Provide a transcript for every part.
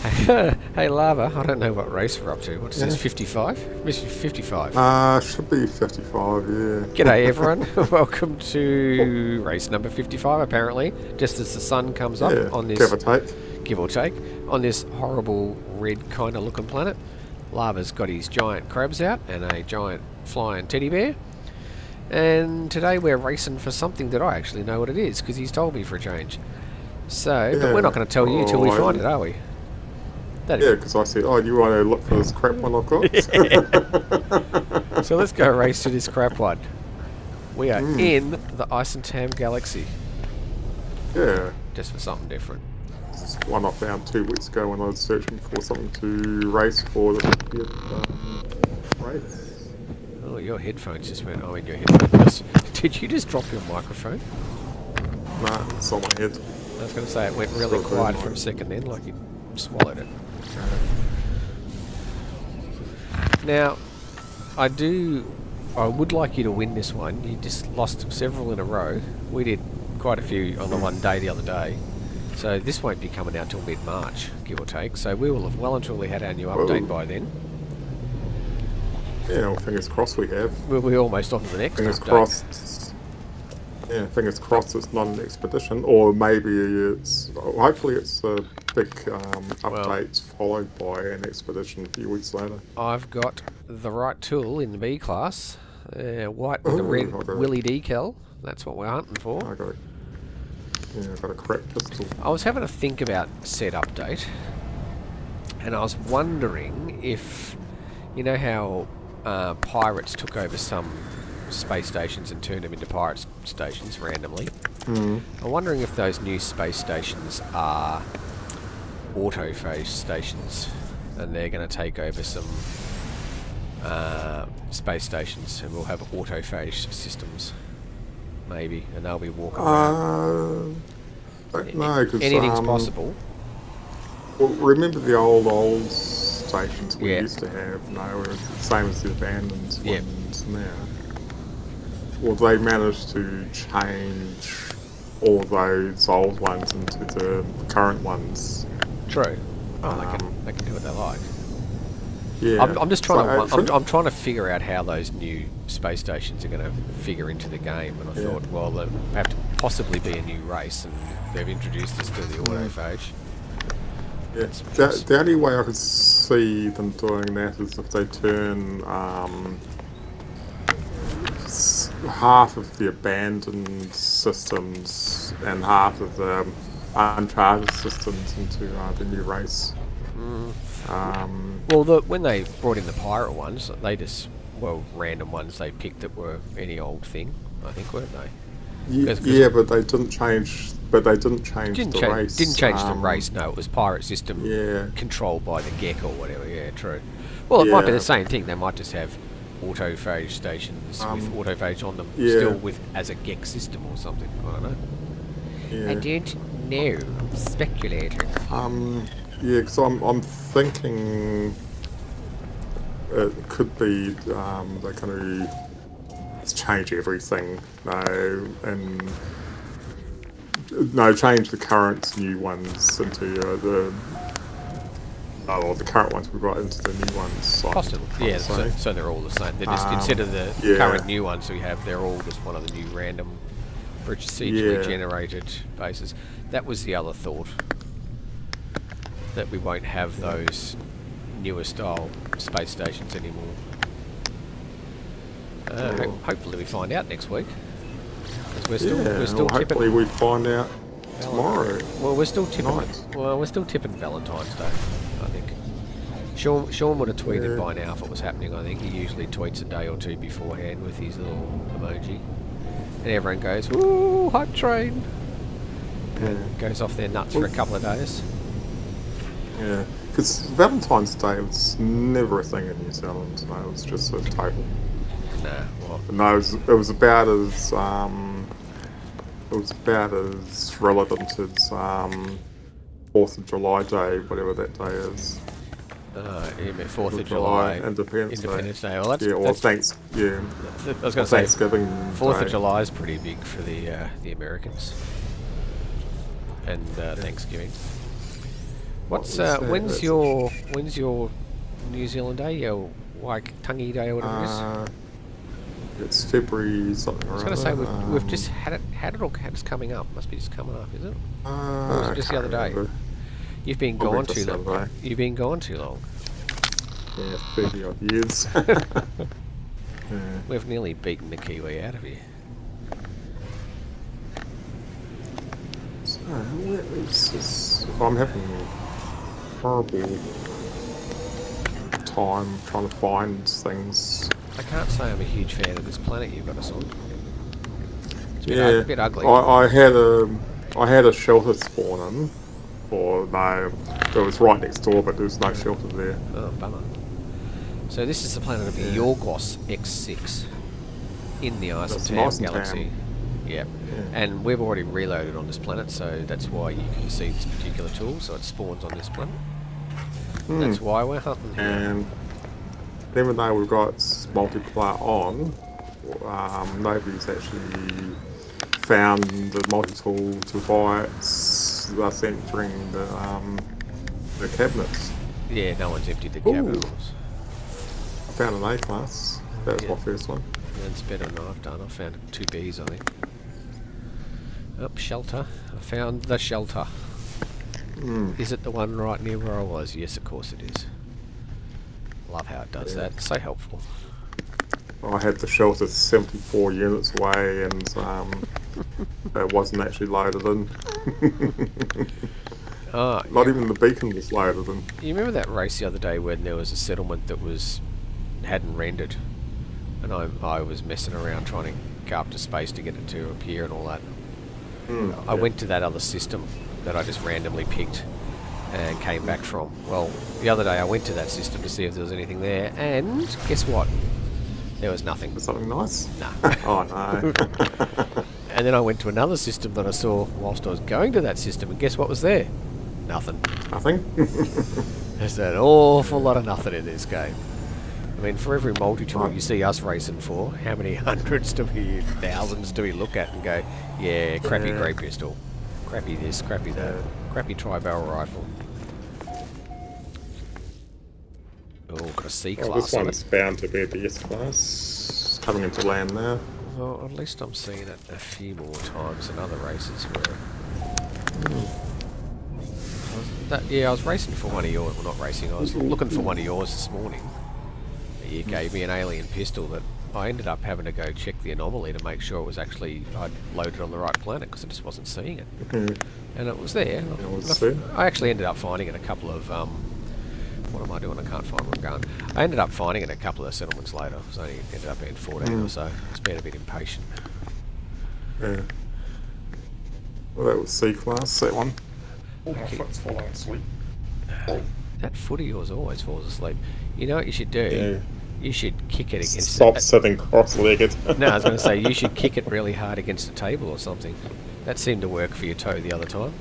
Hey Lava, I don't know what race we're up to. What's this, Yeah. 55? Mission 55. Should be 55, yeah. G'day everyone, welcome to race number 55 apparently, just as the sun comes up Yeah, on give this, or take. give or take, on this horrible red kind of looking planet. Lava's got his giant crabs out and a giant flying teddy bear. And today we're racing for something that I actually know what it is, because he's told me for a change. So, but we're Yeah. not going to tell you till we find it, are we? Yeah, because I said, oh, you want to look for this crap one I've got? So let's go race to this crap one. We are in the Isentam Galaxy, Yeah. just for something different. This is one I found 2 weeks ago when I was searching for something to race for the race. Oh, your headphones just went. Oh, in your headphones. Did you just drop your microphone? Nah, it's on my head. I was going to say it went really Still quiet doing for a mine. second then, like you swallowed it. Now, I would like you to win this one. You just lost several in a row. We did quite a few on the one day the other day. So this won't be coming out till mid-March, give or take. So we will have well and truly had our new update by then. Yeah, well, fingers crossed we have. We'll be almost on to the next Fingers update. crossed. Yeah, fingers crossed it's not an expedition, or maybe it's. Hopefully, it's a big update followed by an expedition a few weeks later. I've got the right tool in the B class. White with a Ooh, red I got willy decal. That's what we're hunting for. I got a crap pistol. I was having a think about said update, and I was wondering if, you know how pirates took over some space stations and turned them into pirate stations randomly. I'm wondering if those new space stations are autophage stations, and they're going to take over some space stations, and we'll have autophage systems, maybe, and they'll be walking around. Don't know, because Anything's possible. Well, remember the old stations we Yeah. used to have? No, the same as the abandoned Yeah. ones now. Well, they managed to change all those old ones into the current ones. True. Oh, they can do what they like. Yeah, I'm just trying so, I'm trying to figure out how those new space stations are going to figure into the game. And I thought, well, there have to possibly be a new race, and they've introduced us to the autophage. Yeah, the only way I could see them doing that is if they turn half of the abandoned systems and half of the uncharted systems into the new race. Well, when they brought in the pirate ones, they just random ones they picked that were any old thing, I think, weren't they? Yeah, but they didn't change. But they didn't change the race. Didn't change the race. No, it was pirate system controlled by the Gek or whatever. Yeah, true. Well, it might be the same thing. They might just have autophage stations with autophage on them, still with as a Gek system or something. I don't know. Yeah. I don't know. I'm speculating. Yeah, because I'm thinking it could be they're going to change everything, change the current new ones into the current ones we've got into the new ones. Possible, yeah. So they're all the same. They're just instead of the current new ones we have, they're all just one of the new random procedurally generated bases. That was the other thought. That we won't have those newer style space stations anymore. Hopefully we find out next week. Because we're still tipping. Hopefully we find out tomorrow. Well, we're still tipping. Night. Well, we're still tipping Valentine's Day, I think. Sean would have tweeted by now if it was happening. I think he usually tweets a day or two beforehand with his little emoji, and everyone goes, "Ooh, hype train!" And goes off their nuts for a couple of days. Yeah, because Valentine's Day was never a thing in New Zealand. No, it was just a total. Nah, well, No, it was about as relevant as 4th of July Day, whatever that day is. you meant 4th of July, Independence Day. Well, that's, yeah, or thanks. Yeah, I was going to say Thanksgiving. 4th Day. of July is pretty big for the Americans, and Thanksgiving. What's was that? when's your New Zealand Day? Your Waitangi Day or whatever it is? It's February something I or was other. going to say we've just had it. Had it or it's coming up? Must be just coming up, is it? Or was it I just the can't other day? remember. You've been Probably gone just too the long. other day. You've been gone too long. Yeah, 30 odd years. Yeah. We've nearly beaten the Kiwi out of you. So, where is this? I'm having a horrible time trying to find things. I can't say I'm a huge fan of this planet you've got us on. It's Yeah, a bit ugly. I had a shelter spawn in, or no, it was right next door, but there was no shelter there. Oh, bummer. So this is the planet of Yeah. Yorgos X6 in the Ice and That's Tam nice and galaxy. tan. Yep. Yeah. And we've already reloaded on this planet, so that's why you can see this particular tool. So it spawns on this planet. That's why we're hunting here. And even though we've got multiplayer on, nobody's actually found the multi-tool to buy it, thus entering the cabinets. Yeah, no one's emptied the Ooh. cabinets. I found an A-class. That was Yeah. my first one. That's better than I've done. I found 2 Bs, I think. Up, shelter. I found the shelter. Is it the one right near where I was? Yes, of course it is. Love how it does that. It's so helpful. I had the shelter 74 units away, and it wasn't actually loaded in. Oh, Not even the beacon was loaded in. you remember that race the other day when there was a settlement that hadn't rendered, and I was messing around trying to go up to space to get it to appear and all that. I went to that other system that I just randomly picked and came back from. Well, the other day I went to that system to see if there was anything there, and guess what? There was nothing. Something nice? Nah. Oh no. And then I went to another system that I saw whilst I was going to that system, and guess what was there? Nothing. Nothing? There's an awful lot of nothing in this game. I mean, for every multi-tool you see us racing for, how many thousands do we look at and go, yeah, crappy grey pistol, crappy this, crappy that, crappy tri-barrel rifle. Oh, got a C Well, class this on one's it. bound to be the S class. Coming into land now. Well, at least I'm seeing it a few more times in other races where... yeah, I was racing for one of yours. Well, not racing. I was looking for one of yours this morning. You gave me an alien pistol that I ended up having to go check the anomaly to make sure it was actually I'd loaded on the right planet because I just wasn't seeing it. And it was there. I actually ended up finding it a couple of what am I doing? I can't find where I'm going. I ended up finding it a couple of settlements later. It was only ended up being 14 or so. I was being a bit impatient. Yeah. Well, that was C class, that one. Oh, my foot's falling asleep. That foot of yours always falls asleep. You know what you should do? Yeah. You should kick it against... Stop sitting cross-legged. No, I was going to say, you should kick it really hard against a table or something. That seemed to work for your toe the other time.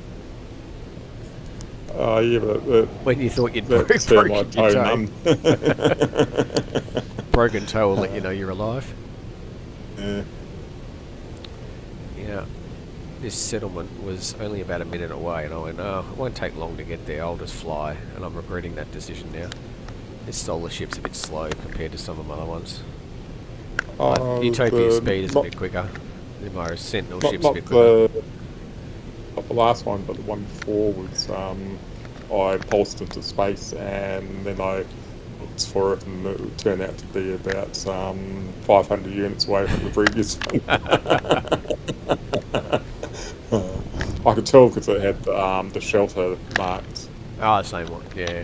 Yeah, but... When you thought you'd that broken my your toe toe. numb. Broken toe will let you know you're alive. Yeah. Yeah. This settlement was only about a minute away, and I went, oh, it won't take long to get there, I'll just fly. And I'm regretting that decision now. This solar ship's a bit slow compared to some of my other ones. Utopia's speed is a bit quicker. My Sentinel ship's a bit quicker. Not the last one, but the one before was, I pulsed into space, and then I looked for it, and it turned out to be about 500 units away from the previous one. I could tell because it had the shelter marked. Ah, the same one, yeah.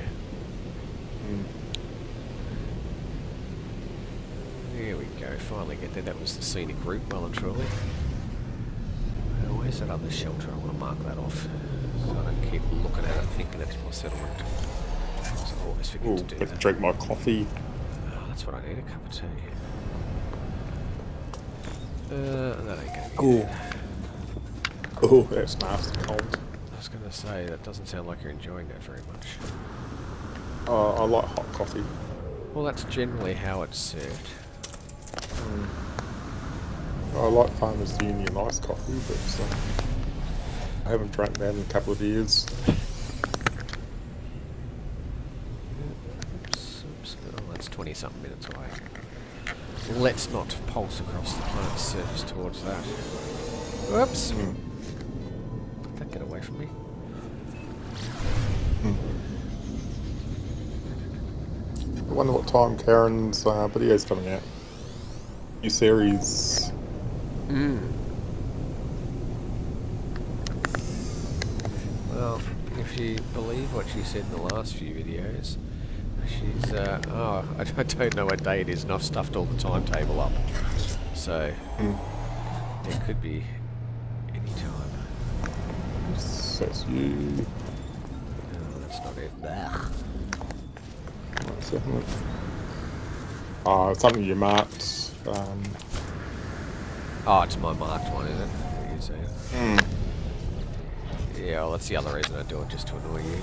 There we go, finally get there. That was the scenic route, well and truly. Where's that other shelter? I want to mark that off so I don't keep looking at it thinking it's my settlement. So I always forget Ooh, to do let's that. drink my coffee. Oh, that's what I need, a cup of tea. That ain't Ooh. good. Oh, that's nasty cold. I was going to say, that doesn't sound like you're enjoying that very much. I like hot coffee. Well, that's generally how it's served. I like Farmers Union iced coffee, but I haven't drank that in a couple of years. 20-something minutes away. Let's not pulse across the planet's surface towards that. Whoops! Did that get away from me? I wonder what time Karen's video's coming out. New series. Well, if you believe what she said in the last few videos, she's, oh, I don't know what day it is, and I've stuffed all the timetable up. So, it could be any time. Says you. No, that's not it. Something you marked. Oh, it's my marked one, is it? You say. Yeah, well, that's the other reason I do it, just to annoy you.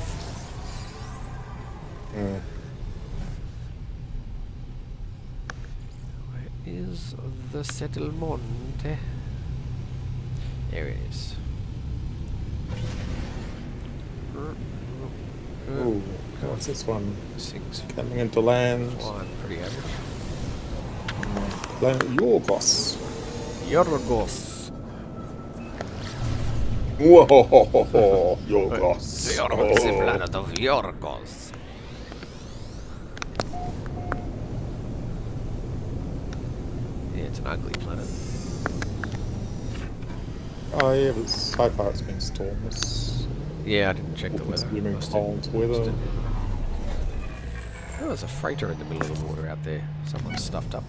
Where is the settlement? There it is. Ooh, what's this one? 6. Coming into land. Flying pretty average. Planet Yorgos. Yorgos. Whoa, Yorgos. The planet of Yorgos. Yeah, it's an ugly planet. Oh yeah, but so far it's been stormless. Yeah, I didn't check the weather. Consuming cold weather. Oh, there's a freighter in the middle of the water out there. Someone's stuffed up.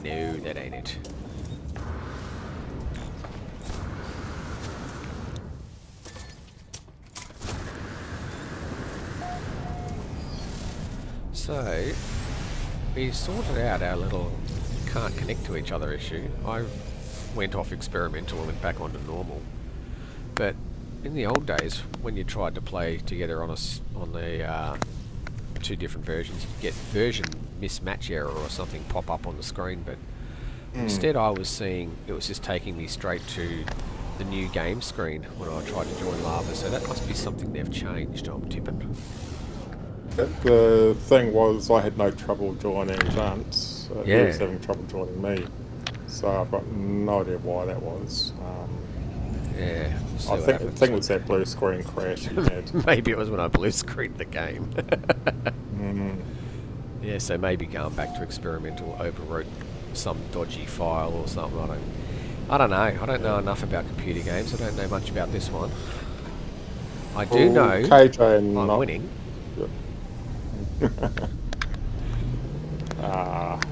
No, that ain't it. So, we sorted out our little can't connect to each other issue. I went off experimental and went back onto normal. But in the old days, when you tried to play together on the two different versions, you'd get version mismatch error or something pop up on the screen. But instead, I was seeing it was just taking me straight to the new game screen when I tried to join Lava. So that must be something they've changed, I'm tipping. The thing was, I had no trouble joining Zhunt. He was having trouble joining me. So I've got no idea why that was. Yeah. I think it was that blue screen crash he had. Maybe it was when I blue screened the game. Yeah, so maybe going back to experimental overwrote some dodgy file or something. I don't know. I don't know enough about computer games. I don't know much about this one. I do know KJ I'm winning.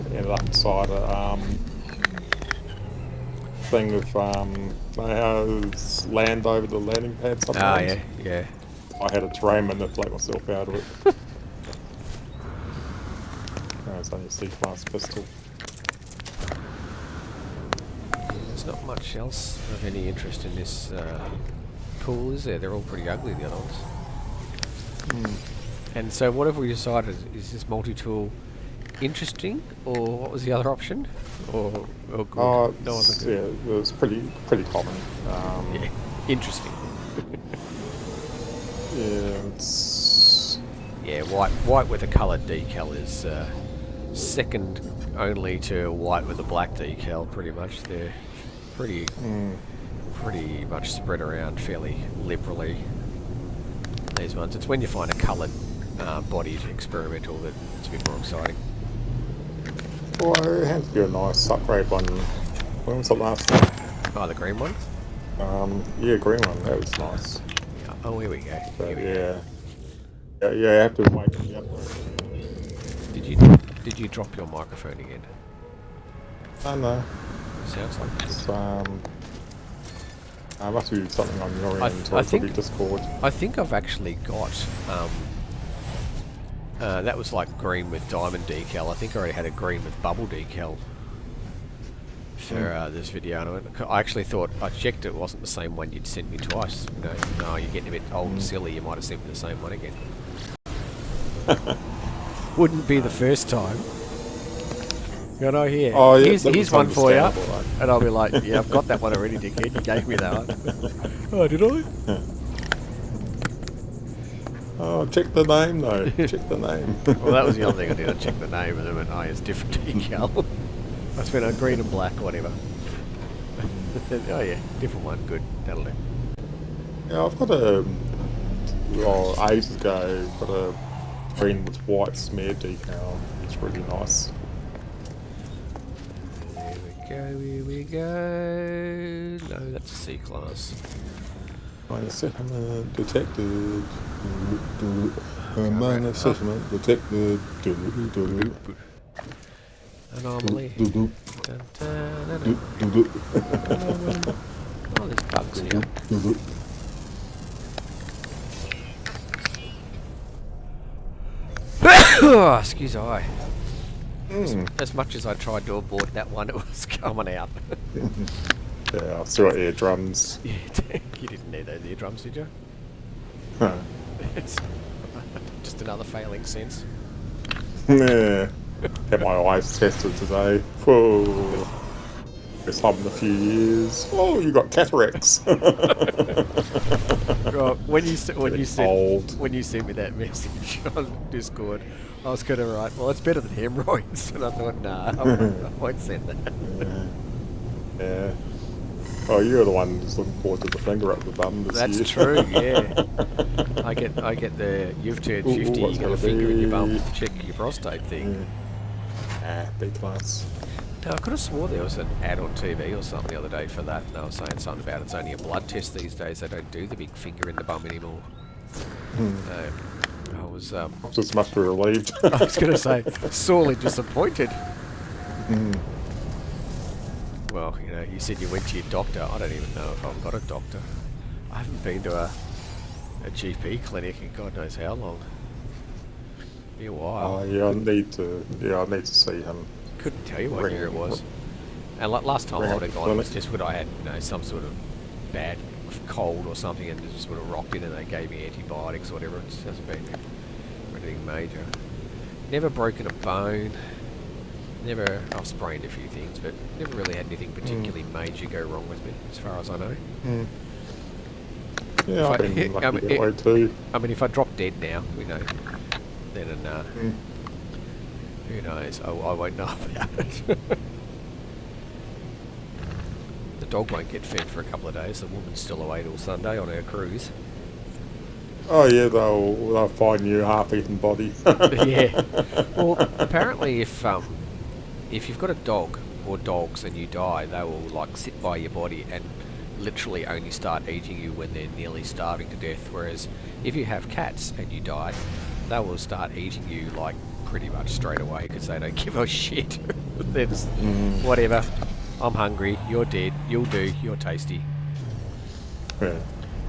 Ended up inside a thing with land over the landing pad sometimes. Oh, yeah. I had a terrain manipulate myself out of it. It's only a C-class pistol. There's not much else of any interest in this pool, is there? They're all pretty ugly, the other ones. And so what have we decided? Is this multi-tool interesting, or what was the other option? Or good? No, it wasn't good. Yeah, it was pretty common. Yeah, interesting. Yeah, it's... Yeah, white with a coloured decal is second only to white with a black decal, pretty much. They're pretty much spread around fairly liberally, these ones. It's when you find a coloured bodied experimental that it's a bit more exciting. Well, it had to be a nice upgrade one. When was the last one? Oh, the green one? Yeah, green one. That was nice. Oh, here we go. But yeah, you have to wait for the upgrade. Did you drop your microphone again? No. Sounds like it's must be something on your end, or probably Discord. I think I've actually got that was like green with diamond decal. I think I already had a green with bubble decal for this video. And I actually thought, I checked it wasn't the same one you'd sent me twice. You know, no, you're getting a bit old and silly, you might have sent me the same one again. Wouldn't be the first time. You know, here. Oh, yeah, here's one for you. Right? And I'll be like, yeah, I've got that one already, dickhead. You gave me that one. Oh, did I? Oh, check the name though. Check the name. Well, that was the other thing I did. I checked the name and then went, oh, it's different decal. I spent on green and black, whatever. Oh yeah, different one. Good, that'll do. Yeah, I've got ages ago, got a green with white smear decal. It's really nice. Here we go. No, that's a C class. Minor settlement detected. Minor settlement detected. Anomaly. Dun, dun, dun, dun. Oh, there's bugs here. Oh, excuse I. As much as I tried to abort that one, it was coming out. Yeah, I've still got eardrums. Yeah, you didn't need those eardrums, did you? Huh. It's just another failing sense. Yeah. Had my eyes tested today. Whoa. First time in a few years. Oh, you got cataracts. Right, when you sent me that message on Discord, I was kind of right. Well, it's better than hemorrhoids, and I thought, nah, I won't send that. Yeah. Oh, you're the one who's looking forward to the finger up the bum this year. That's true. Yeah. I get the you've turned 50. You got a finger in your bum. Check your prostate thing. Ah, B class. Now, I could have swore there was an ad on TV or something the other day for that, and they were saying something about it's only a blood test these days. They don't do the big finger in the bum anymore. I was Just must be relieved. I was going to say sorely disappointed. Well, you know, you said you went to your doctor. I don't even know if I've got a doctor. I haven't been to a GP clinic in God knows how long. Be a while. Oh yeah, I need to see him. Couldn't tell you what year it was. And like last time I would have gone, it was just when I had, you know, some sort of bad cold or something, and just sort of rocked in, and they gave me antibiotics or whatever. It hasn't been anything major. Never broken a bone. Never, I've sprained a few things, but never really had anything particularly major go wrong with me, as far as I know. Yeah, I've been lucky that way too. I mean, if I drop dead now, you know, then who knows? I won't know about it. The dog won't get fed for a couple of days. The woman's still away till Sunday on her cruise. Oh yeah, they'll find you half-eaten body. Yeah. Well, apparently, if you've got a dog or dogs and you die, they will like sit by your body and literally only start eating you when they're nearly starving to death. Whereas if you have cats and you die, they will start eating you like pretty much straight away because they don't give a shit. They're just whatever. I'm hungry. You're dead. You'll do. You're tasty. Yeah.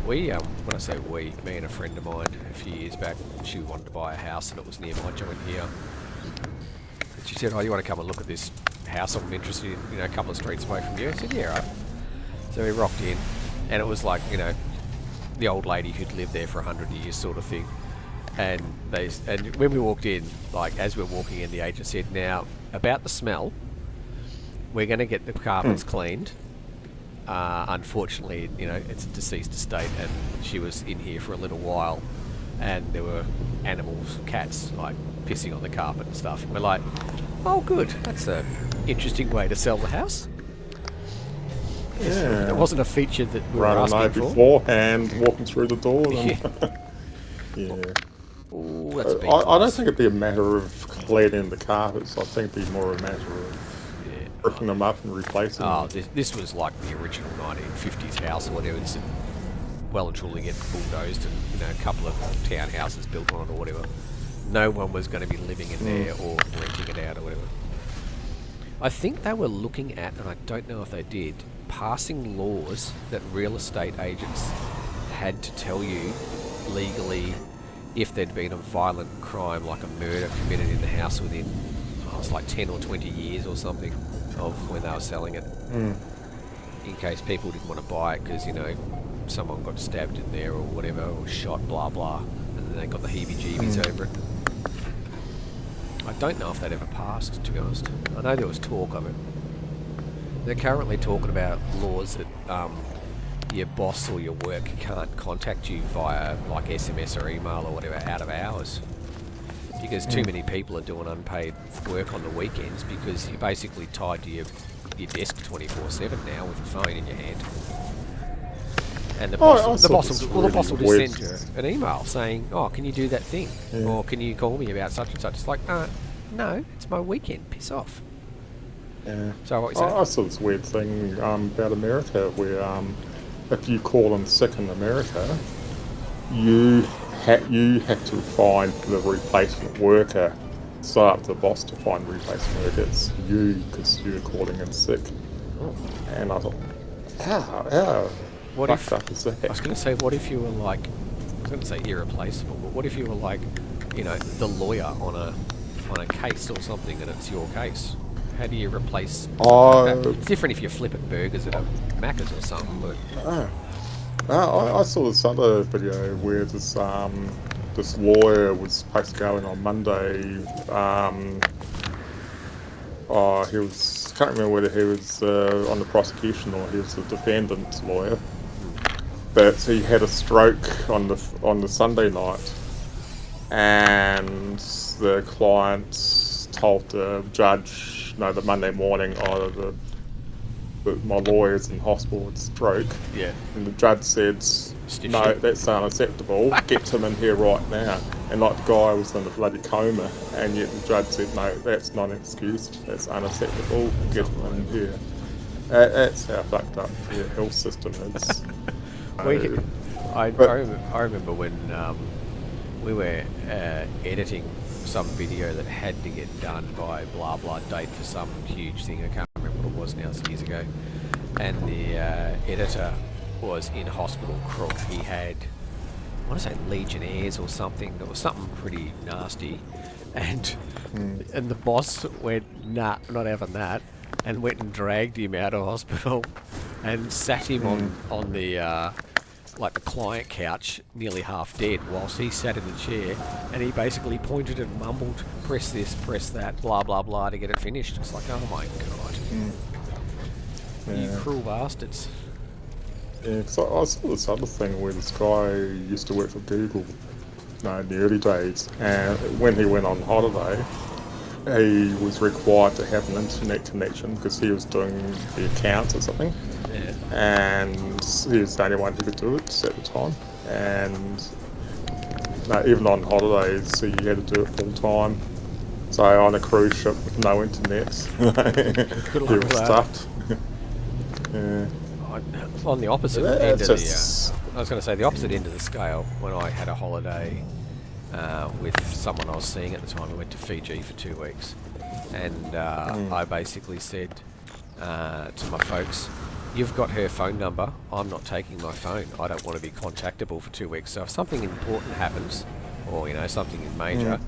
We, when I say we, me and a friend of mine a few years back, she wanted to buy a house and it was near my joint here. And she said, oh, you want to come and look at this house I'm interested in, you know, a couple of streets away from you? I said, yeah, right. So we rocked in, and it was like, you know, the old lady who'd lived there for 100 years sort of thing. And when we walked in, like, as we were walking in, the agent said, now, about the smell, we're going to get the carpets cleaned. Unfortunately, you know, it's a deceased estate, and she was in here for a little while, and there were animals, cats, like pissing on the carpet and stuff. And we're like, oh, good, that's a interesting way to sell the house. Yeah. It wasn't a feature that we were Right on asking for. beforehand, walking through the door. And yeah. Ooh, that's a big I don't think it'd be a matter of cleaning the carpets. I think it'd be more a matter of ripping them up and replacing them. This was like the original 1950s house or whatever. It's well and truly get bulldozed, and you know, a couple of townhouses built on it or whatever. No one was going to be living in there or renting it out or whatever. I think they were looking at, and I don't know if they did, passing laws that real estate agents had to tell you legally if there'd been a violent crime like a murder committed in the house within, it's like 10 or 20 years or something of when they were selling it. In case people didn't want to buy it because, you know, someone got stabbed in there or whatever, or shot, blah blah, and then they got the heebie-jeebies over it. I don't know if that ever passed, to be honest. I know there was talk of it. They're currently talking about laws that your boss or your work can't contact you via like SMS or email or whatever out of hours. Because too many people are doing unpaid work on the weekends because you're basically tied to your desk 24/7 now with a phone in your hand. And the boss, I the boss saw will this just really send you an email saying, "Oh, can you do that thing? Yeah. Or can you call me about such and such?" It's like, no, it's my weekend. Piss off. Yeah. So what you saying? I saw this weird thing about America where if you call in sick in America, you have to find the replacement worker. It's not up to the boss to find replacement worker. It's you because you're calling in sick. Oh. And I thought, how What fucked if up is that? I was going to say, what if you were like, I was going to say irreplaceable, but what if you were like, you know, the lawyer on a case or something, and it's your case? How do you replace? It's different if you're flipping burgers at a Macca's or something, but I saw this other video where this lawyer was supposed to go in on Monday. He was, can't remember whether he was on the prosecution or he was the defendant's lawyer, but he had a stroke on the Sunday night, and the client told the judge, no, the Monday morning, my lawyer's in hospital with stroke. yeah, And the judge said, no, that's unacceptable. Get him in here right now. And like the guy was in a bloody coma, and yet the judge said, no, that's not an excuse. That's unacceptable. Get him in here. That's how fucked up the health system is. I remember when we were editing some video that had to get done by blah blah date for some huge thing. I can't remember what it was now, it's years ago. And the editor was in hospital crook. He had, I want to say Legionnaires or something. It was something pretty nasty. And the boss went, nah, not having that, and went and dragged him out of hospital and sat him on the like the client couch, nearly half dead, whilst he sat in the chair, and he basically pointed and mumbled, press this, press that, blah blah blah, to get it finished. It's like, oh my god, you cruel bastards. Yeah, because I saw this other thing where this guy used to work for Google in the early days, and when he went on holiday, he was required to have an internet connection because he was doing the accounts or something. Yeah. And he was the only one who could do it at the time. And even on holidays, he had to do it full time. So on a cruise ship with no internet, he was stuffed. Yeah. On the opposite end of the, I was going to say the opposite end of the scale. When I had a holiday with someone I was seeing at the time, I went to Fiji for 2 weeks, and I basically said to my folks, "You've got her phone number. I'm not taking my phone. I don't want to be contactable for 2 weeks. So if something important happens, or something major,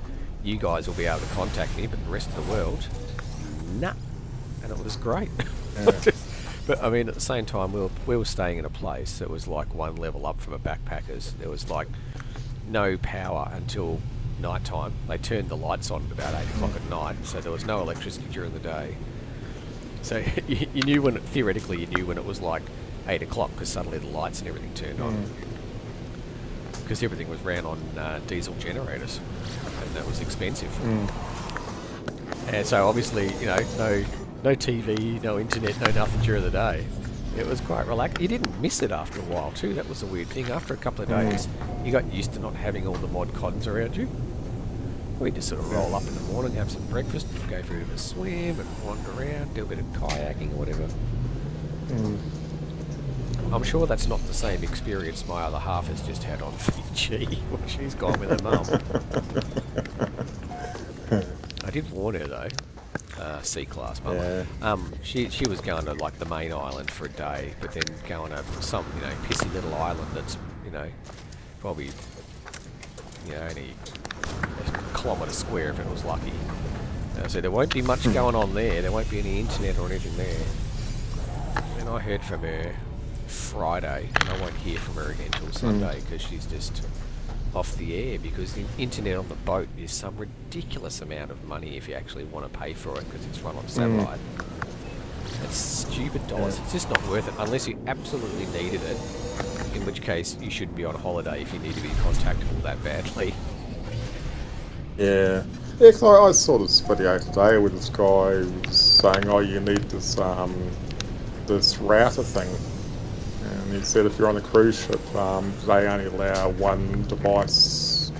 you guys will be able to contact me. But the rest of the world, nah." And it was great. Yeah. But I mean, at the same time, we were staying in a place that was like one level up from a backpackers. There was like no power until night time. They turned the lights on at about 8 o'clock at night, so there was no electricity during the day. So you knew theoretically you knew when it was like 8 o'clock, because suddenly the lights and everything turned on. Because everything was ran on diesel generators, and that was expensive. And so obviously, no TV, no internet, no nothing during the day. It was quite relaxed. You didn't miss it after a while too. That was the weird thing. After a couple of days, you got used to not having all the mod cons around you. We just sort of roll up in the morning, have some breakfast, go for a bit of a swim and wander around, do a bit of kayaking or whatever. I'm sure that's not the same experience my other half has just had on Fiji, where she's gone with her mum. I did warn her though. C-class mum. Yeah. She was going to like the main island for a day, but then going to some pissy little island that's probably only a kilometre square if it was lucky. So there won't be much going on there. There won't be any internet or anything there. And I heard from her Friday, and I won't hear from her again until Sunday because she's just off the air, because the internet on the boat is some ridiculous amount of money if you actually want to pay for it, because it's run on satellite. It's stupid dollars. It's just not worth it unless you absolutely needed it. In which case, you shouldn't be on holiday if you need to be contactable that badly. Yeah. Yeah, 'cause I saw this video today where this guy was saying, oh, you need this router thing. And he said if you're on a cruise ship, they only allow one device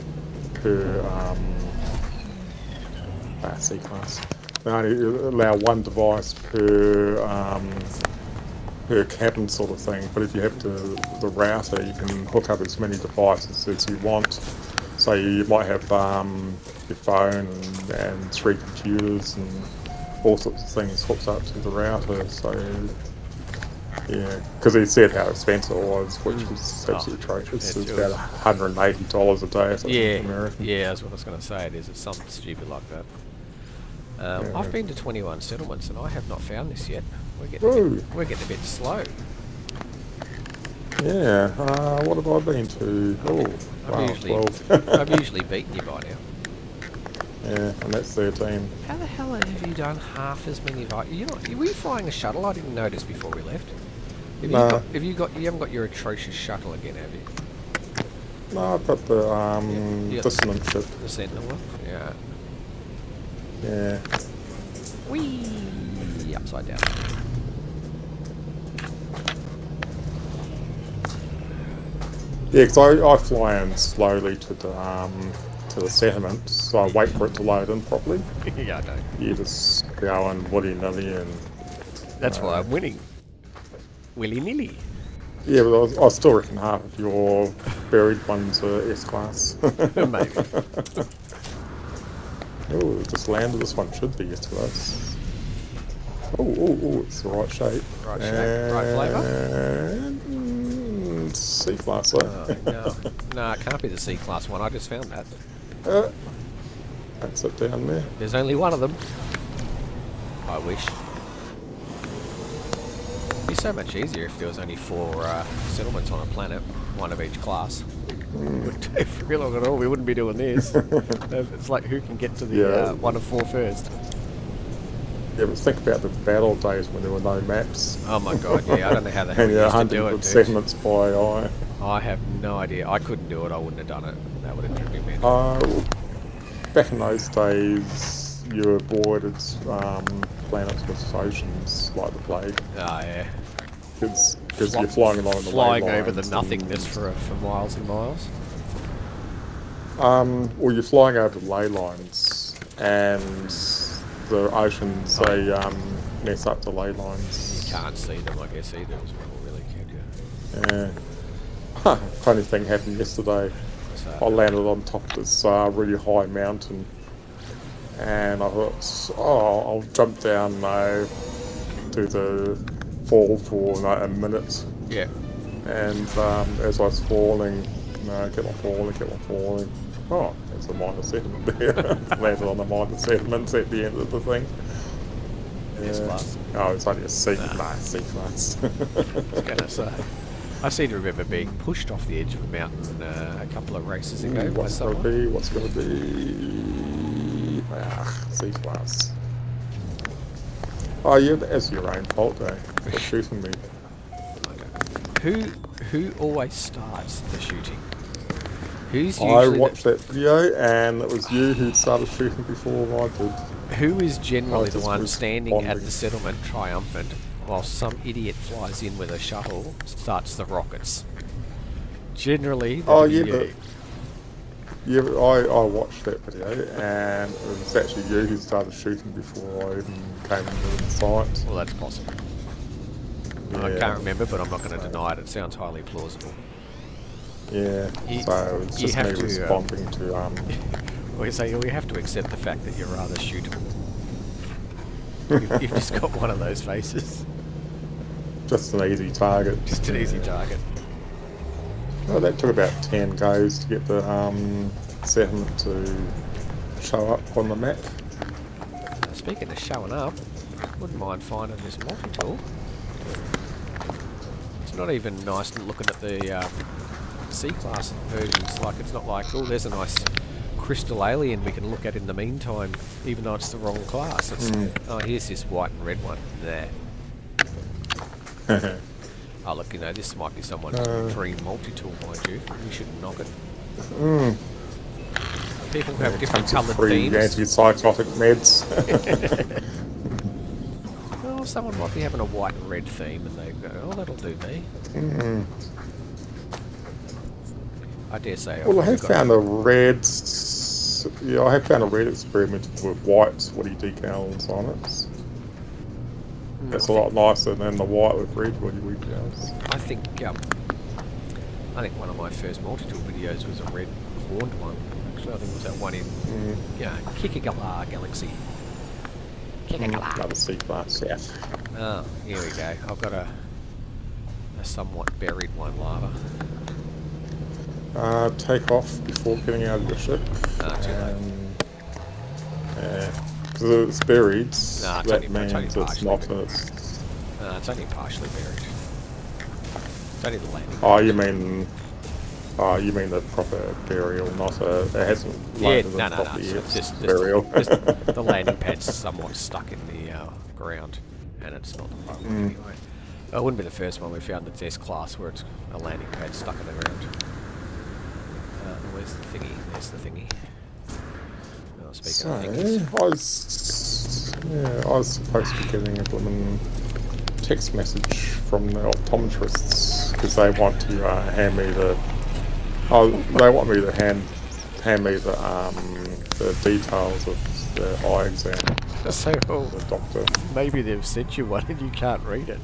per C-class. They only allow one device per cabin sort of thing. But if you have the router, you can hook up as many devices as you want. So you might have your phone and 3 computers and all sorts of things hooked up to the router. So yeah, because he said how expensive it was, which was absolutely atrocious. It's about $180 a day or something in America. Yeah, that's what I was going to say. It's something stupid like that. I've been to 21 settlements and I have not found this yet. We're getting a bit slow. Yeah, what have I been to? Oh, wow, 12. I've usually beaten you by now. Yeah, and that's 13. How the hell have you done half as many? Were you flying a shuttle? I didn't notice before we left. You haven't got your atrocious shuttle again, have you? No, I've got the dissonant ship. The Sentinel one? Yeah. Yeah. Whee! Upside down. Yeah, because I fly in slowly to the settlement, so I wait for it to load in properly. Yeah, I know. You just go and willy-nilly and... That's why I'm winning. Willy-nilly. Yeah, but I still reckon half of your buried ones are S-class. Maybe. Oh, just landed. This one should be S-class. Oh, it's the right shape. Right shape, right flavour. C-class, No, it can't be the C-class one. I just found that. That's it down there. There's only one of them. I wish. It'd be so much easier if there was only 4 settlements on a planet, one of each class. If we long at all, we wouldn't be doing this. It's like who can get to the one of 4 first. Yeah, but think about the battle days when there were no maps. Oh my god, yeah, I don't know how the hell you used to do it, settlements by eye. I have no idea. I couldn't do it. I wouldn't have done it. That would have driven me mad. Back in those days, you avoided planets with oceans like the plague. Oh yeah. Because you're flying along the flying over the nothingness for miles and miles. Well, you're flying over ley lines, and the oceans they mess up the ley lines. You can't see them, I guess, either as well, really, can you? Yeah. Funny thing happened yesterday. I landed on top of this really high mountain, and I thought, I'll jump down to the fall for a minute. Yeah. And as I was falling, kept on falling. Oh, there's a minor settlement there. Landed on a minor settlement at the end of the thing. S-class? Oh, it's only a C-class. I was going to say. I seem to remember being pushed off the edge of a mountain a couple of races ago by someone. What's going to be? C-class. Oh, yeah, that's your own fault, eh? For shooting me. Who always starts the shooting? I watched that video, and it was you who started shooting before I did. Who is generally the one standing at the settlement triumphant while some idiot flies in with a shuttle, starts the rockets? Generally, I watched that video, and it was actually you who started shooting before I even came into the site. Well, that's possible. Yeah. I can't remember, but I'm not going to deny it. It sounds highly plausible. Yeah, so it's just me responding to... We have to accept the fact that you're rather shootable. You've just got one of those faces. Just an easy target. Just an easy target. Well, that took about 10 goes to get the settlement to show up on the map. Speaking of showing up, wouldn't mind finding this multi-tool. It's not even nice looking at the C-class versions. Like, it's not like, oh, there's a nice crystal alien we can look at in the meantime, even though it's the wrong class. It's, oh, here's this white and red one. There. Oh look, you know, this might be someone's dream multi-tool, mind you. You shouldn't knock it. People who have different Tons of coloured free themes. antipsychotic meds. Well, someone might be having a white and red theme and they go, oh, that'll do me. I dare say Well, I I've have got... found a red. Yeah, I have found a red experimented with white woody decals on it. That's a lot nicer than the white with red woody decals. I think one of my first multi-tool videos was a red horned one. Actually, I think it was that one in Kikagala Galaxy. Kikagala. Another C-class, yeah. Oh, here we go. I've got a somewhat buried one, lava. Take off before getting out of your ship. Too late. Yeah, because it's buried. Nah, That means it's not. It's only partially buried. It's only the landing. You mean the proper burial, not a. It hasn't landed no. properly yet. It's just burial. the landing pad's somewhat stuck in the ground, and it's not the proper one anyway. It wouldn't be the first one we found that's S-class where it's a landing pad stuck in the ground. Where's the thingy? There's the thingy. Oh, speaking of thingies. I was supposed to be getting a blooming text message from the optometrists because they want to hand me the. They want me to hand me the details of the eye exam. So, the doctor. Maybe they've sent you one and you can't read it.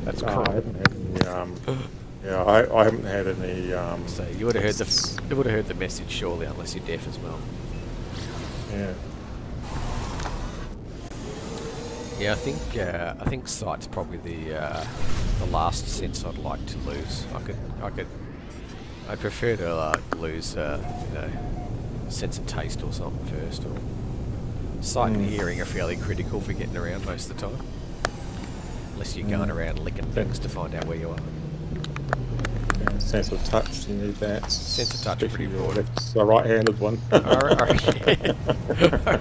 That's I haven't had any. I haven't had any. So you would have heard the message surely, unless you're deaf as well. Yeah. Yeah, I think sight's probably the last sense I'd like to lose. I'd prefer to lose sense of taste or something first. Or sight and hearing are fairly critical for getting around most of the time, unless you're going around licking things to find out where you are. Yeah, sense of touch, you need that. Sense of touch is pretty important. It's a right-handed one. I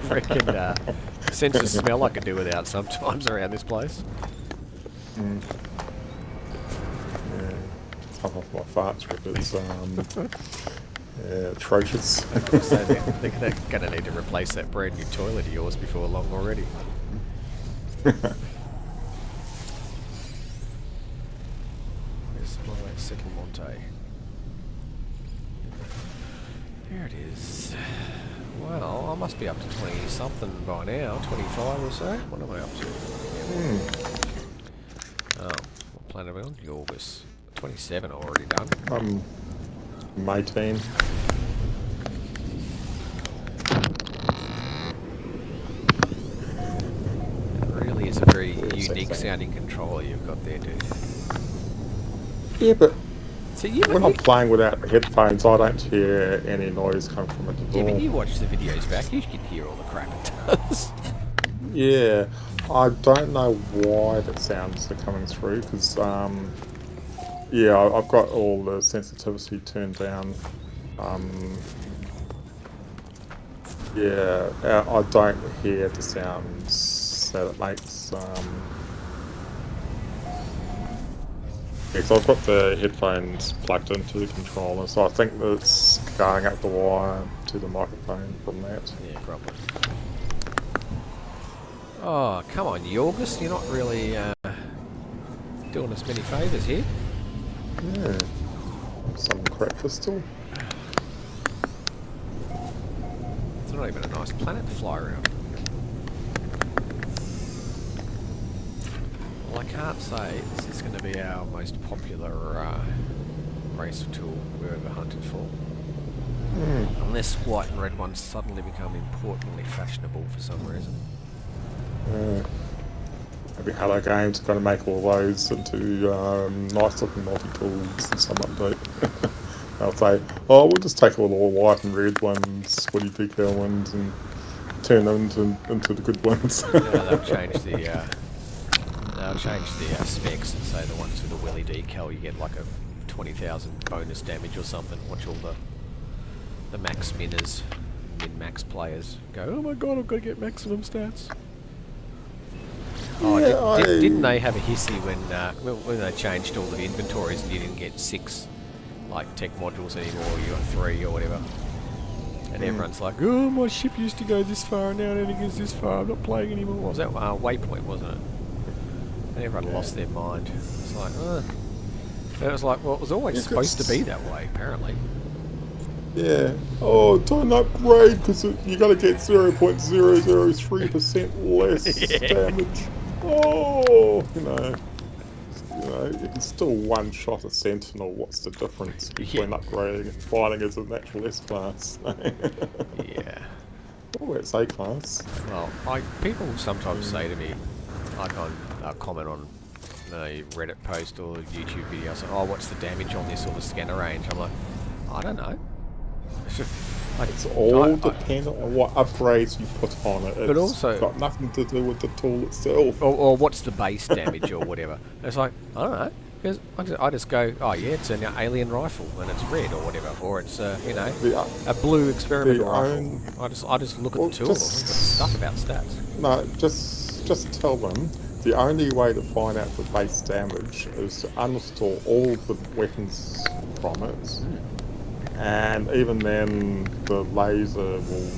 reckon sense of smell I could do without sometimes around this place. Yeah, some of my farts were a bit atrocious. So they're going to need to replace that brand new toilet of yours before long already. Where's my second Monte? There it is. Well, I must be up to 20 something by now, 25 or so. What am I up to? Oh, what planet are we on? August. 27 already done. I'm 18. It really is a very unique sounding controller you've got there, dude. Yeah, but So when I'm playing without the headphones, I don't hear any noise come from it at all. Yeah, but you watch the videos back, you can hear all the crap it does. Yeah, I don't know why the sounds are coming through, because, yeah, I've got all the sensitivity turned down. Yeah, I don't hear the sounds that it makes. Yeah, so I've got the headphones plugged into the controller, so I think that it's going up the wire to the microphone from that. Yeah, probably. Oh, come on, Yorgos, you're not really doing us many favours here. Yeah, some crap pistol. It's not even a nice planet to fly around. Well, I can't say this is going to be our most popular race tool we've ever hunted for. Unless white and red ones suddenly become importantly fashionable for some reason. Maybe Hello Games are going to make all those into nice looking multi-tools in some update. They'll say, oh, we'll just take all the white and red ones, woody decal ones, and turn them into the good ones. Yeah, they'll change the specs and say the ones with the willy decal you get like a 20,000 bonus damage or something. Watch all the max minners, min-max players go, oh my god, I've got to get maximum stats. Oh, Yeah, didn't they have a hissy when they changed all the inventories and you didn't get 6 like tech modules anymore? You got 3 or whatever. And everyone's like, oh, my ship used to go this far, and now it only goes this far. I'm not playing anymore. What was that Waypoint, wasn't it? And everyone lost their mind. It's like, ugh. And it was like, well, it was always supposed to be that way, apparently. Yeah. Oh, don't upgrade because you got to get 0.003% less damage. Oh, you can still one-shot a Sentinel. What's the difference between upgrading and fighting as a natural S-class? Yeah. Oh, it's A-class. Well, people sometimes say to me, like on a comment on a Reddit post or a YouTube video, say, oh, what's the damage on this or the scanner range? I'm like, I don't know. It's all dependent on what upgrades you put on it. But also, got nothing to do with the tool itself. Or what's the base damage or whatever. It's like, I don't know. Because I just go, oh yeah, it's an alien rifle and it's red or whatever, or it's a blue experimental rifle. I just look at the tool. Just stuff about stats. No, just tell them the only way to find out the base damage is to uninstall all the weapons from it, and even then the laser will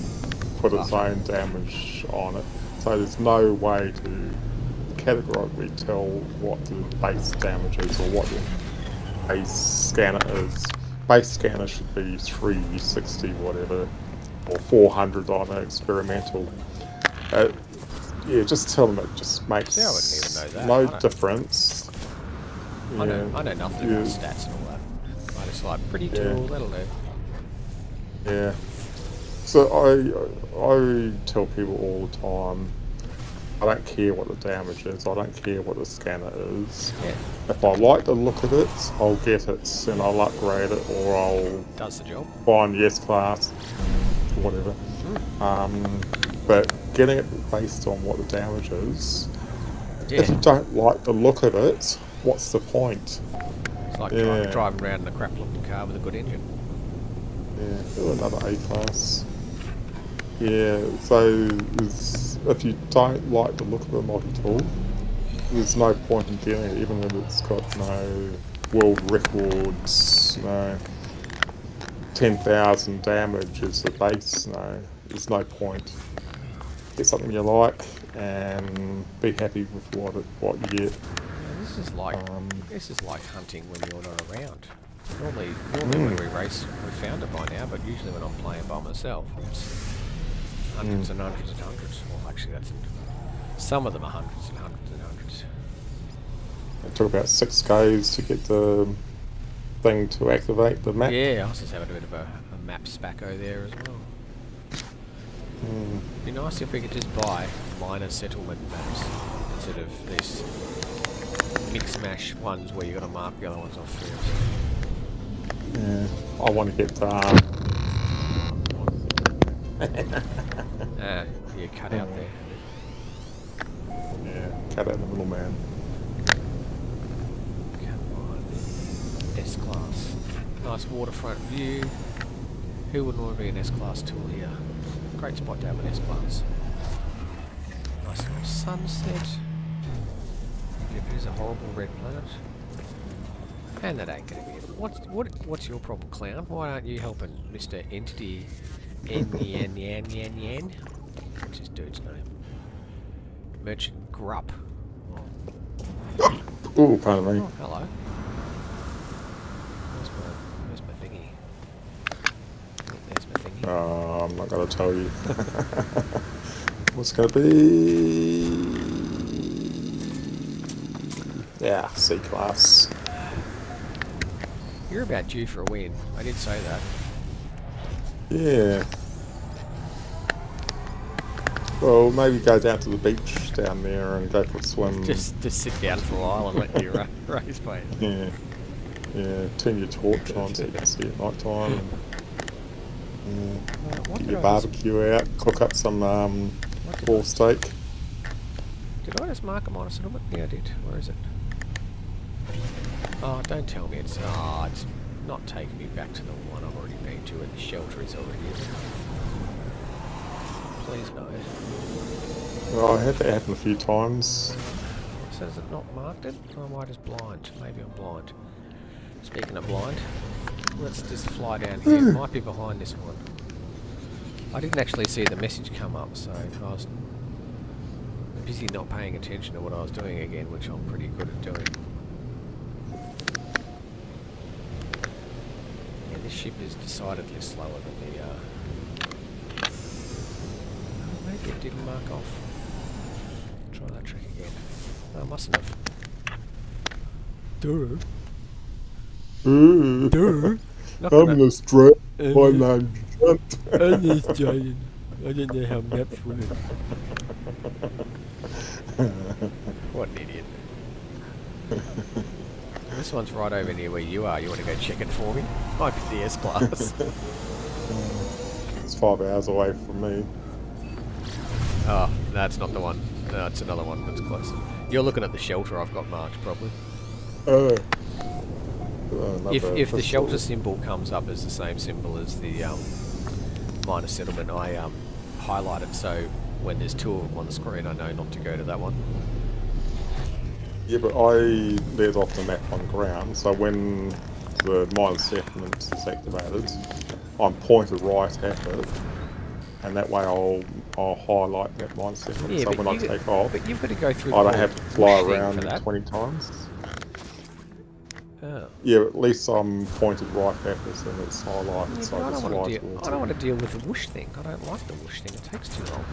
put its own damage on it. So there's no way to categorically tell what the base damage is or what the base scanner is. Base scanner should be 360 whatever, or 400 on an experimental. Yeah, just tell them it just makes no difference. I know nothing about stats and all that. I just like, pretty tool, that'll do. Yeah. So I tell people all the time, I don't care what the damage is, I don't care what the scanner is. Yeah. If I like the look of it, I'll get it and I'll upgrade it, or I'll does the job. Find the S-class, whatever. But getting it based on what the damage is, if you don't like the look of it, what's the point? It's like driving around in a crap-looking car with a good engine. Yeah, another A-class. Yeah, so if you don't like the look of a Multitool, there's no point in getting it, even if it's got no world records, 10,000 damage is the base. There's no point. Get something you like and be happy with what you get. This is like hunting when you're not around. Normally when we race, we've found it by now, but usually when I'm playing by myself, it's hundreds and hundreds and hundreds. Well, actually, some of them are hundreds and hundreds and hundreds. It took about 6 goes to get the thing to activate the map. Yeah, I was just having a bit of a map spacko there as well. It'd be nice if we could just buy minor settlement maps instead of these mix-mash ones where you got to mark the other ones off first. Yeah, I want to get you cut out there. Yeah, cut out the middleman. Come on. S-Class. Nice waterfront view. Who wouldn't want to be an S-Class tool here? Great spot to have an S-Class. Nice little sunset. If it is a horrible red planet. And that ain't gonna be it. What's your problem, clown? Why aren't you helping Mr. Entity Yan? What's his dude's name? Merchant Grupp. Oh, pardon me. Oh, hello. Where's my thingy? There's my thingy. Oh, I'm not gonna tell you. What's gonna be? Yeah, C-class. You're about due for a win. I did say that. Yeah. Well, maybe go down to the beach down there and go for a swim. Just sit down for a while and let you race by it. Yeah. Turn your torch on so you can see at night time. Get your barbecue out. Cook up some raw steak. Did I just mark a minus settlement? Yeah, I did. Where is it? Oh, don't tell me it's not taking me back to the one I've already been to, and the shelter is already in. Please no. Well, I had that happen a few times. So is it not marked it? Or am I just blind? Maybe I'm blind. Speaking of blind, let's just fly down here. It might be behind this one. I didn't actually see the message come up, so I was busy not paying attention to what I was doing again, which I'm pretty good at doing. Yeah, this ship is decidedly slower than the... Oh, maybe it didn't mark off. Try that trick again. No, I mustn't have. Duh. Not I'm gonna... an Australian. My name's Zhunt. I'm Australian. I don't know how maps work. What an idiot. This one's right over near where you are. You want to go check it for me? Might be the S-Class. It's 5 hours away from me. Oh, that's not the one. No, it's another one that's closer. You're looking at the shelter I've got marked, probably. Oh. If the shelter symbol comes up as the same symbol as the minor settlement, I highlight it so when there's two of them on the screen, I know not to go to that one. Yeah, but there's off the map on ground, so when the minor settlement is activated, I'm pointed right at it, and that way I'll highlight that minor settlement. Yeah, so when I take off, but you've got to go through. I don't have to fly thing around for that. 20 times. Oh. Yeah, at least I'm pointed right at this and it's highlighted, Yeah, so but I just fly towards I don't want to deal with the whoosh thing. I don't like the whoosh thing. It takes too long.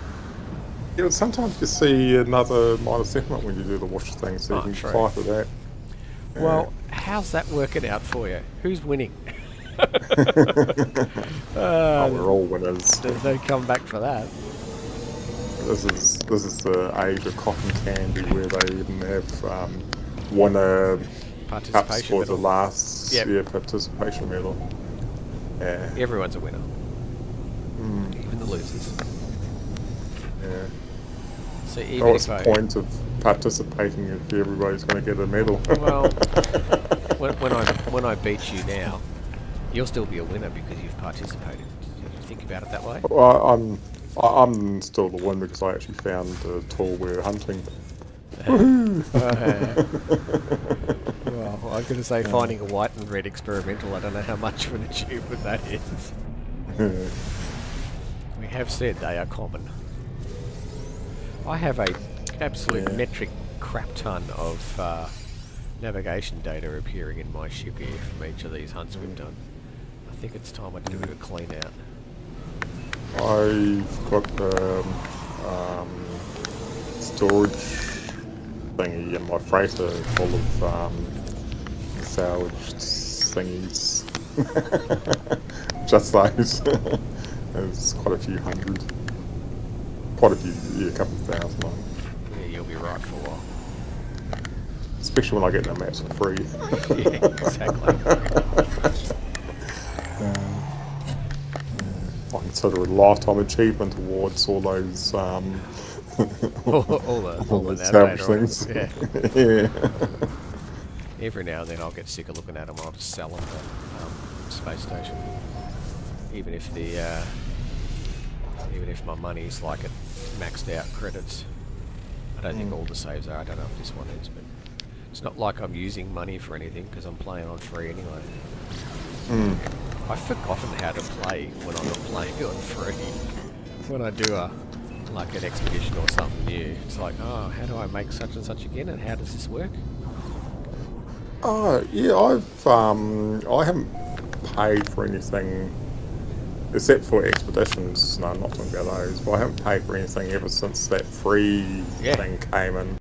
Yeah, but sometimes you see another minor settlement when you do the whoosh thing, so you can true. fly for that. Well, how's that working out for you? Who's winning? We're all winners. There's no comeback for that. This is the age of cotton candy where they even have winner cups for the last participation medal. Yeah. Everyone's a winner. Even the losers. Yeah. So even what's the point of participating if everybody's going to get a medal? Well, when I beat you now, you'll still be a winner because you've participated. Do you think about it that way? Well, I'm still the one because I actually found the tool we're hunting. Well, I was going to say finding a white and red experimental. I don't know how much of an achievement that is. We have said they are common. I have a absolute metric crap ton of navigation data appearing in my ship here from each of these hunts we've done. I think it's time I do a clean out. I've got the storage thingy in my freighter full of salvaged thingies. Just those. There's quite a few hundred. Quite a few, a couple of thousand. Yeah, you'll be right for a while. Especially when I get the maps for free. Yeah, exactly. I consider it a lifetime achievement towards all those all the established things. Yeah. Yeah. Every now and then I'll get sick of looking at them. I'll just sell them at space station, even if my money's like at maxed out credits. I don't think all the saves are. I don't know if this one is, but it's not like I'm using money for anything because I'm playing on free anyway. I've forgotten how to play when I'm not playing on free. When I do like an expedition or something new, it's like, oh, how do I make such and such again, and how does this work? Oh yeah, I haven't paid for anything except for expeditions. No, I'm not talking about those. But I haven't paid for anything ever since that free thing came in.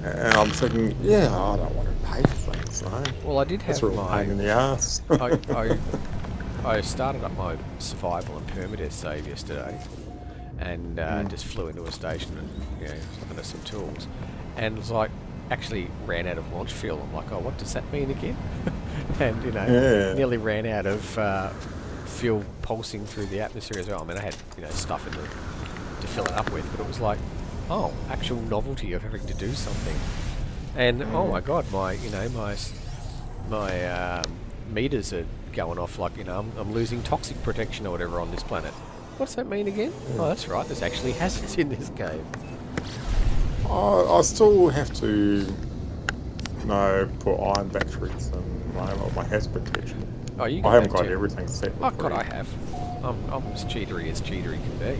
And I'm thinking, I don't want to pay for things. No. Well, I did have That's a real pain in the ass. I started up my survival and permadeath save yesterday, and just flew into a station and looking at some tools, and it was like actually ran out of launch fuel. I'm like, oh, what does that mean again? And nearly ran out of fuel pulsing through the atmosphere as well. I mean, I had stuff in to fill it up with, but it was like, oh, actual novelty of having to do something. And oh my god, my meters are going off like I'm losing toxic protection or whatever on this planet. What's that mean again? Oh, that's right. There's actually hazards in this game. I still have to, put iron batteries in my hazard protection. Oh, you I got haven't that got too. everything set. Oh, God, I have. I'm as cheatery can be.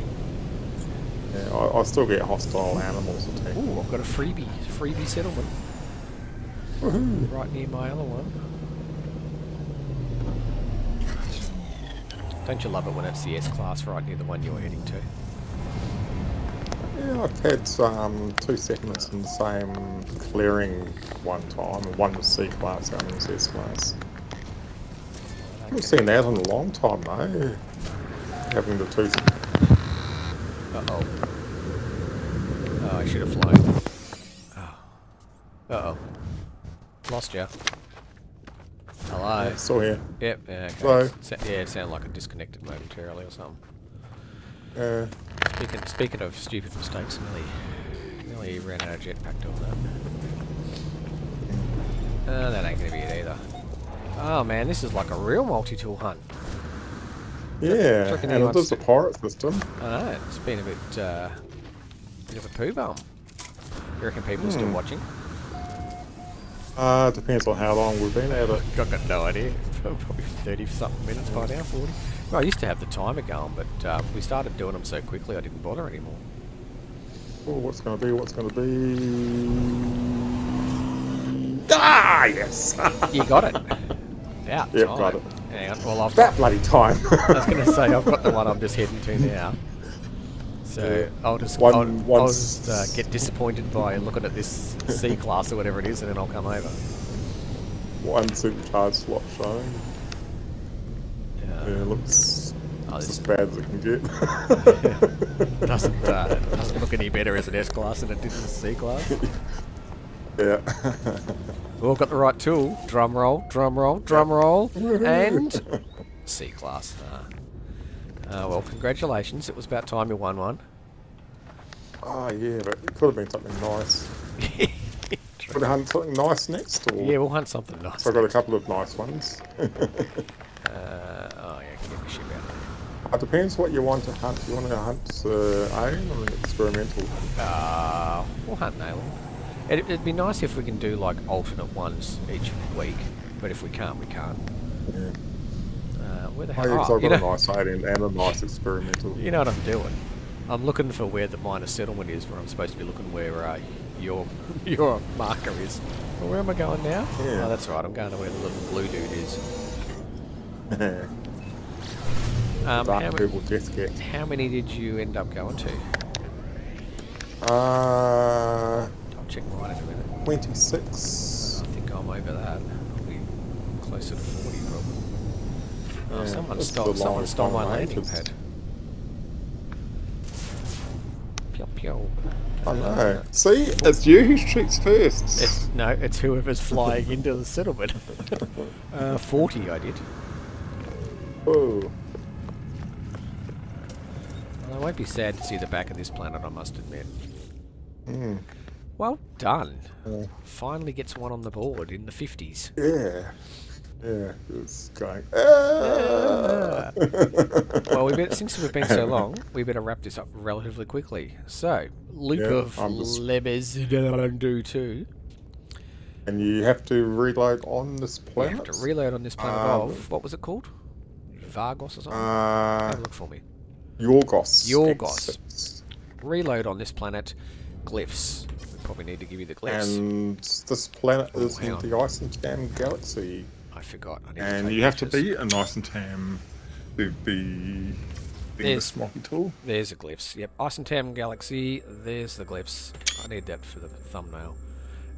Yeah, I still get hostile animals attacking. Ooh, I've got a freebie settlement. Woohoo! Right near my other one. Don't you love it when it's the S-Class right near the one you're heading to? Yeah, I've had 2 settlements in the same clearing one time. One was C-Class, the other was S-Class. I haven't seen that in a long time, though. Having the 2... Uh-oh. Oh, I should have flown. Oh. Uh-oh. Lost ya. Hello? Yeah, still here. Yep, yeah, okay. Hello? Yeah, it sounded like it disconnected momentarily or something. Uh, Speaking of stupid mistakes, nearly ran out of jetpack doing that. That ain't gonna be it either. Oh man, this is like a real multi-tool hunt. yeah, and it is a pirate system. I know, it's been a bit of a poo bum. You reckon people are still watching? Depends on how long we've been at it. I've got no idea. Probably 30-something minutes by now, 40. Well, I used to have the timer going, but we started doing them so quickly I didn't bother anymore. Oh, what's going to be? What's going to be? Ah, yes! You got it. Out. Yep, time. got it. Hang on. Well, I've That got, bloody time. I was going to say I've got the one I'm just heading to now. So Yeah. I'll just get disappointed by looking at this C-Class or whatever it is, and then I'll come over. One supercharged slot showing. Yeah, looks as bad as it can get. doesn't look any better as an S-Class than it did as a C-Class. Yeah. We've all got the right tool. Drum roll, drum roll, drum roll, and C-Class. Well, congratulations. It was about time you won one. Oh, yeah, but it could have been something nice. Could have hunt something nice next? Or... Yeah, we'll hunt something nice. So I've got a couple of nice ones. Oh, yeah, give me shit out. It depends what you want to hunt. You want to hunt alien or an experimental? We'll hunt an alien. It'd be nice if we can do like alternate ones each week, but if we can't, we can't. Yeah. Where the Oh, hell? yeah, 'cause I've got a nice alien and a nice experimental. You know what I'm doing? I'm looking for where the minor settlement is, where I'm supposed to be looking where your marker is. Well, where am I going now? Yeah. Oh, that's right. I'm going to where the little blue dude is. How many did you end up going to? I'll check mine in a minute. 26. I think I'm over that. Probably closer to 40 probably. Oh, Yeah, someone stole my landing pad. Pew pew. I know. See, it's you who shoots first. It's whoever's flying into the settlement. 40 I did. Oh. Well, I won't be sad to see the back of this planet, I must admit. Mm. Well done. Yeah. Finally gets one on the board in the 50s. Yeah. Yeah, it's going. Well, since we've been so long, we better wrap this up relatively quickly. So, Loop of Lebes do 2. And you have to reload on this planet? You have to reload on this planet of... What was it called? Vargos or something? Have a look for me. Yorgos. Reload on this planet. Glyphs. We probably need to give you the glyphs. And this planet is in the Isentam galaxy. I forgot. And you have to be an Isentam to be this Multitool. There's the glyphs. Yep, Isentam galaxy. There's the glyphs. I need that for the thumbnail.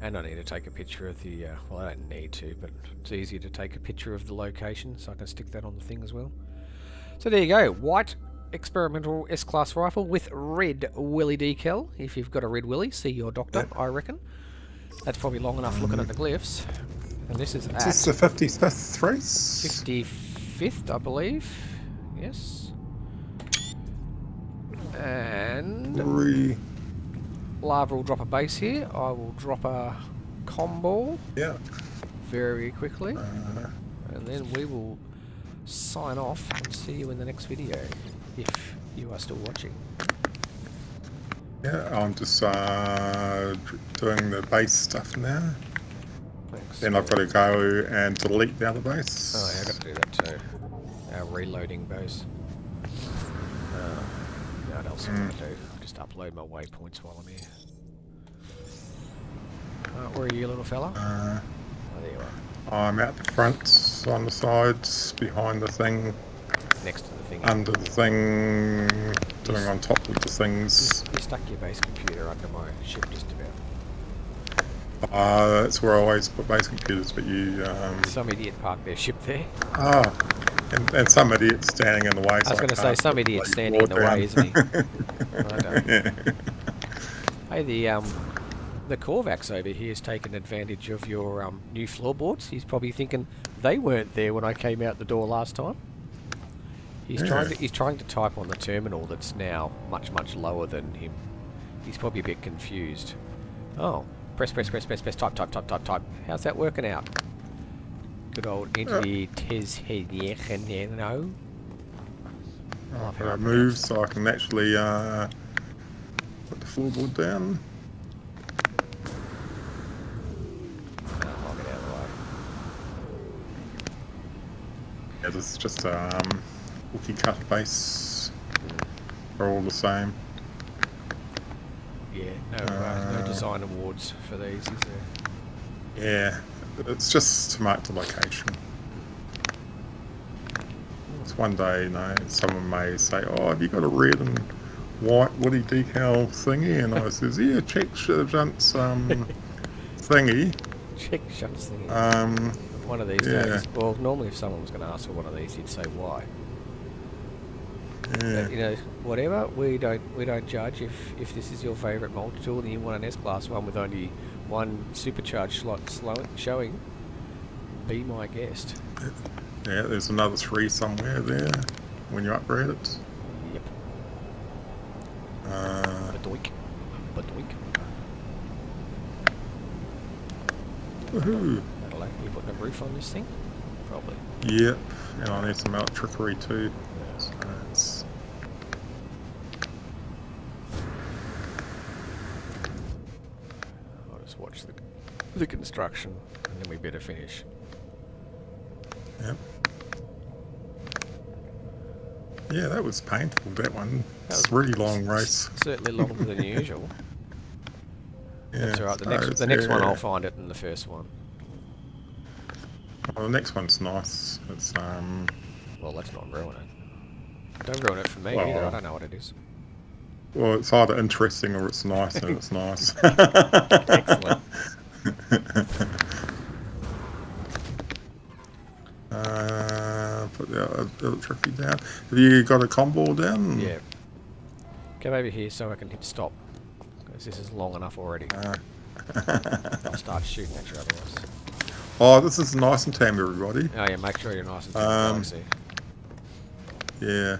And I need to take a picture of the... well, I don't need to, but it's easier to take a picture of the location, so I can stick that on the thing as well. So there you go. White experimental S-Class rifle with red Willy decal. If you've got a red Willy, see your doctor, I reckon. That's probably long enough looking at the glyphs. And this is Is this the 55th race? 55th, I believe. Yes. And... Lava will drop a base here. I will drop a combo. Yeah. Very quickly. And then we will sign off and see you in the next video. if you are still watching. Yeah, I'm just doing the base stuff now. Thanks. Then I've got to go and delete the other base. Oh, yeah, I've got to do that too. Our reloading base. What else am I going to do? I'll just upload my waypoints while I'm here. Where are you, little fella? Oh, there you are. I'm out the front, on the sides, behind the thing. Next to the thing. Under the thing, doing on top of the things. You stuck your base computer under my ship just about. That's where I always put base computers, but you... Some idiot parked their ship there. Oh, and some idiot standing in the way. I was going to say, some idiot standing in the way, isn't he? I don't. Yeah. Hey, the Korvax over here has taken advantage of your new floorboards. He's probably thinking they weren't there when I came out the door last time. He's trying to type on the terminal that's now much lower than him. He's probably a bit confused. Oh, press, type. How's that working out? Good old entity Tezhediekheno. I move so I can actually put the floorboard down. I'll get out of the way. Yeah, this is just a cookie cut base. They're all the same. Yeah, no design awards for these, is there? Yeah, it's just to mark the location. It's one day, you know, someone may say, "Oh, have you got a red and white woody decal thingy?" And I says, "Yeah, check Zhunt's thingy." Check Zhunt's thingy. One of these days. Well, normally if someone was going to ask for one of these, you'd say why. Yeah. But, you know, whatever. We don't judge. If this is your favourite multi-tool and you want an S-Class one with only one supercharged slot showing, be my guest. Yeah, there's another 3 somewhere there when you upgrade it. Yep. Badoink. Woohoo! That'll like you putting a roof on this thing? Probably. Yep, and I need some electricity too. So it's... I'll just watch the construction and then we better finish. Yep. Yeah, that was painful, that one. It's a really long race. Certainly longer than usual. Yeah, That's alright, the next one I'll find it in the first one. Well, the next one's nice. It's Well, let's not ruin it. Don't ruin it for me either, I don't know what it is. Well, it's either interesting or it's nice, and it's nice. Excellent. Put the electricity down. Have you got a combo down? Yeah. Come over here so I can hit stop. Because this is long enough already. I'll start shooting at you otherwise. Oh, this is nice and tame, everybody. Oh yeah, make sure you're nice and galaxy. Yeah.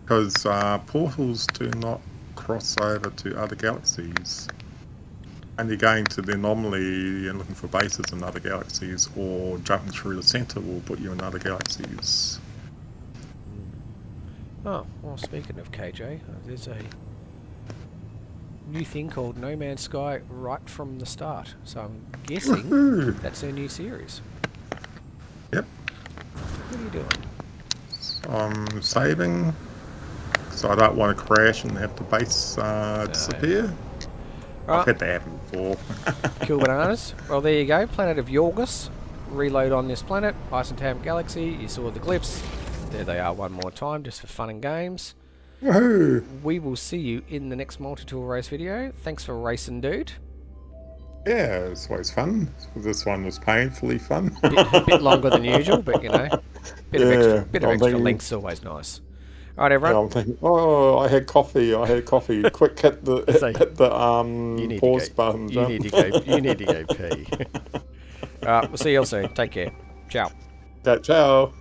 Because portals do not cross over to other galaxies. And you're going to the anomaly and looking for bases in other galaxies, or jumping through the centre will put you in other galaxies. Oh, well, speaking of KJ, there's a new thing called No Man's Sky right from the start. So I'm guessing that's their new series. Yep. What are you doing? I'm saving, so I don't want to crash and have the base disappear. I've had that happen before. Cool bananas. Well, there you go. Planet of Yorgos. Reload on this planet. Ice and Tam Galaxy. You saw the glyphs. There they are one more time, just for fun and games. Woohoo! We will see you in the next multi-tool race video. Thanks for racing, dude. Yeah, it's always fun. This one was painfully fun. A bit longer than usual, but you know, bit of extra length's always nice. All right, everyone. Yeah, I'm thinking, oh, I had coffee. Quick, hit the pause button. You need to go pee. All right, we'll see you all soon. Take care. Ciao. Ciao.